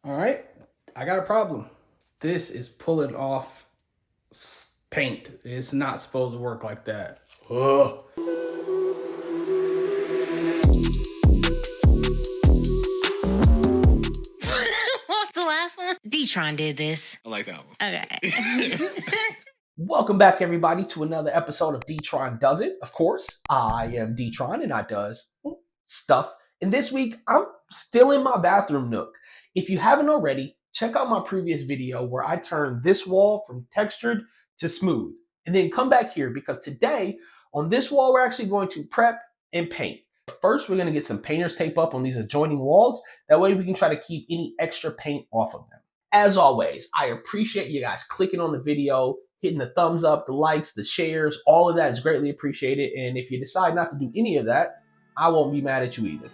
All right, I got a problem. This is pulling off paint. It's not supposed to work like that. Ugh. What was the last one? D-Tron did this. I like that one. Okay. Welcome back, everybody, to another episode of D-Tron Does It. Of course, I am D-Tron, and I does stuff. And this week, I'm still in my bathroom nook. If you haven't already, check out my previous video where I turned this wall from textured to smooth. And then come back here because today, on this wall, we're actually going to prep and paint. First, we're going to get some painter's tape up on these adjoining walls. That way we can try to keep any extra paint off of them. As always, I appreciate you guys clicking on the video, hitting the thumbs up, the likes, the shares. All of that is greatly appreciated. And if you decide not to do any of that, I won't be mad at you either.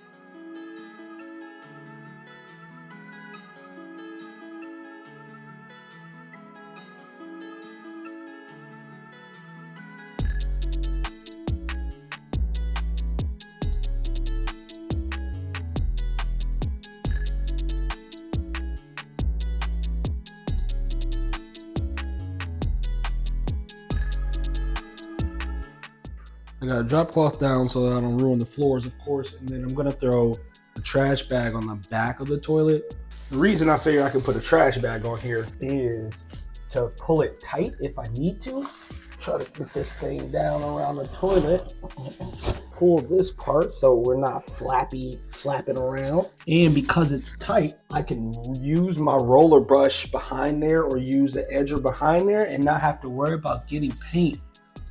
I got a drop cloth down so that I don't ruin the floors, of course, and then I'm gonna throw a trash bag on the back of the toilet. The reason I figure I can put a trash bag on here is to pull it tight if I need to. Try to get this thing down around the toilet. Pull this part so we're not flapping around. And because it's tight, I can use my roller brush behind there or use the edger behind there and not have to worry about getting paint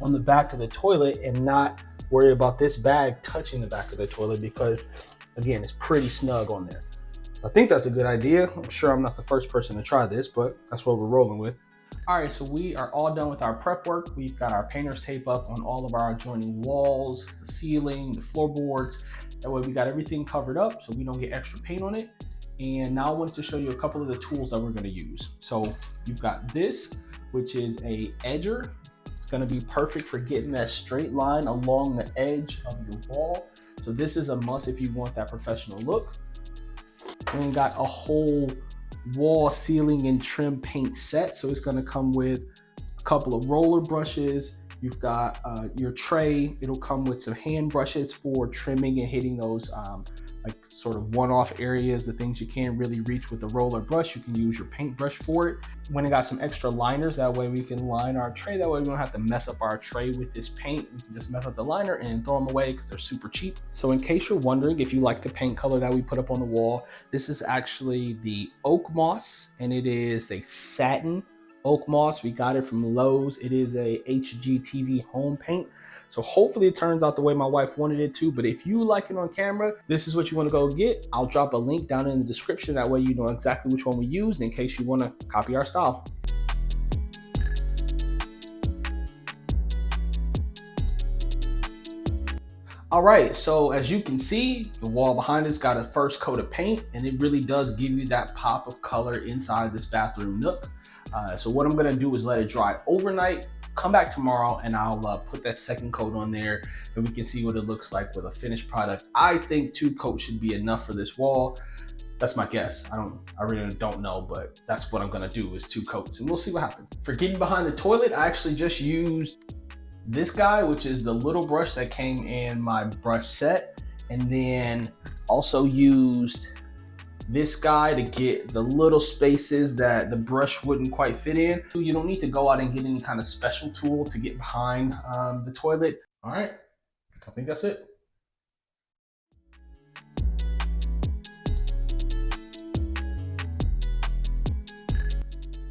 on the back of the toilet and not worry about this bag touching the back of the toilet because, again, it's pretty snug on there. I think that's a good idea. I'm sure I'm not the first person to try this, but that's what we're rolling with. All right, so we are all done with our prep work. We've got our painter's tape up on all of our adjoining walls, the ceiling, the floorboards. That way we got everything covered up so we don't get extra paint on it. And now I wanted to show you a couple of the tools that we're gonna use. So you've got this, which is a edger. Going to be perfect for getting that straight line along the edge of your wall. So this is a must if you want that professional look. And got a whole wall, ceiling, and trim paint set. So it's going to come with a couple of roller brushes. You've got your tray. It'll come with some hand brushes for trimming and hitting those like sort of one-off areas, the things you can't really reach with the roller brush. You can use your paintbrush for it. When it got some extra liners, that way we can line our tray. That way we don't have to mess up our tray with this paint. We can just mess up the liner and throw them away because they're super cheap. So in case you're wondering if you like the paint color that we put up on the wall, this is actually the oak moss, and it is a satin oak moss. We got it from Lowe's. It is a HGTV home paint. So hopefully it turns out the way my wife wanted it to, but if you like it on camera, this is what you want to go get. I'll drop a link down in the description. That way you know exactly which one we used in case you want to copy our style. All right, so as you can see, the wall behind us got a first coat of paint, and it really does give you that pop of color inside this bathroom nook. So what I'm gonna do is let it dry overnight, come back tomorrow, and I'll put that second coat on there and we can see what it looks like with a finished product. I think 2 coats should be enough for this wall. That's my guess. I really don't know, but that's what I'm gonna do is 2 coats and we'll see what happens. For getting behind the toilet, I actually just used this guy, which is the little brush that came in my brush set, and then also used this guy to get the little spaces that the brush wouldn't quite fit in. So you don't need to go out and get any kind of special tool to get behind the toilet. All right, I think that's it.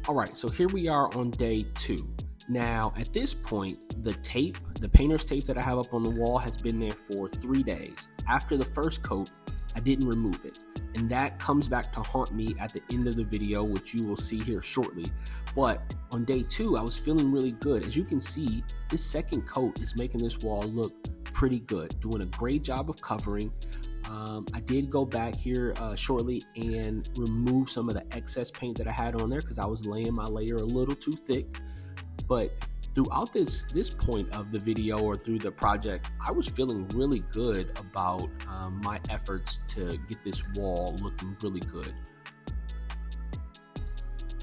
All right, so here we are on day 2. Now, at this point, the painter's tape that I have up on the wall has been there for 3 days. After the first coat, I didn't remove it. And that comes back to haunt me at the end of the video, which you will see here shortly. But on day 2, I was feeling really good. As you can see, this second coat is making this wall look pretty good, doing a great job of covering. I did go back here shortly and remove some of the excess paint that I had on there because I was laying my layer a little too thick. But throughout this point of the video or through the project, I was feeling really good about my efforts to get this wall looking really good.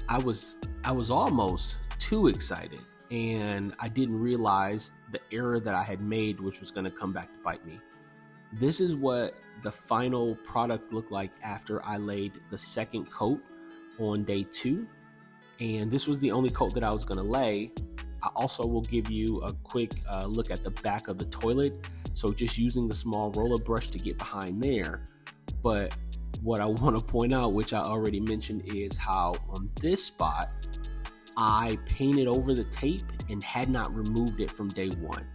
I was almost too excited, and I didn't realize the error that I had made, which was going to come back to bite me. This is what the final product looked like after I laid the second coat on day 2, and this was the only coat that I was going to lay. I also will give you a quick look at the back of the toilet, so just using the small roller brush to get behind there. But what I want to point out, which I already mentioned, is how on this spot I painted over the tape and had not removed it from day 1.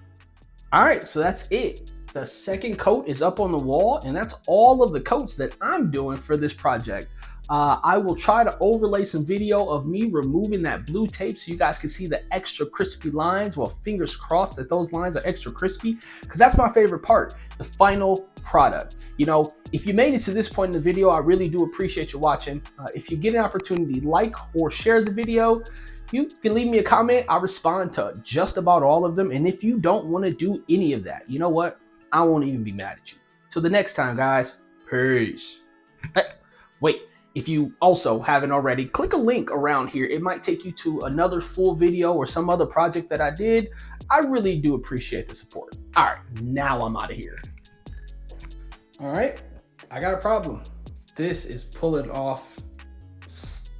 All right, so that's it. The second coat is up on the wall, and that's all of the coats that I'm doing for this project. I will try to overlay some video of me removing that blue tape so you guys can see the extra crispy lines. Well, fingers crossed that those lines are extra crispy, because that's my favorite part, the final product. You know, if you made it to this point in the video, I really do appreciate you watching. If you get an opportunity, like or share the video. You can leave me a comment. I respond to just about all of them. And if you don't want to do any of that, you know what? I won't even be mad at you. Till the next time, guys. Peace. Hey, wait, if you also haven't already, click a link around here. It might take you to another full video or some other project that I did. I really do appreciate the support. All right, now I'm out of here. All right, I got a problem. This is pulling off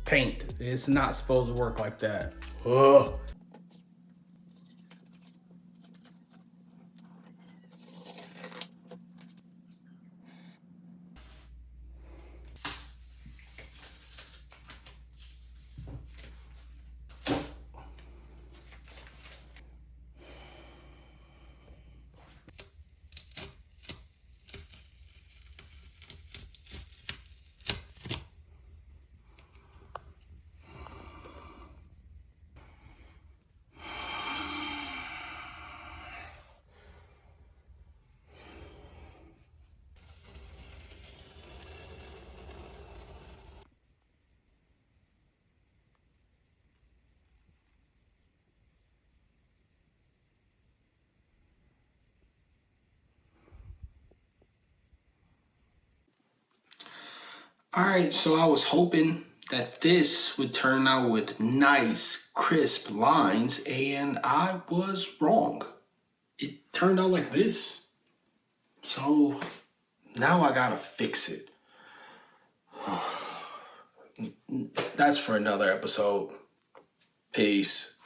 paint. It's not supposed to work like that. Ugh. All right, so I was hoping that this would turn out with nice, crisp lines, and I was wrong. It turned out like this. So now I gotta fix it. That's for another episode. Peace.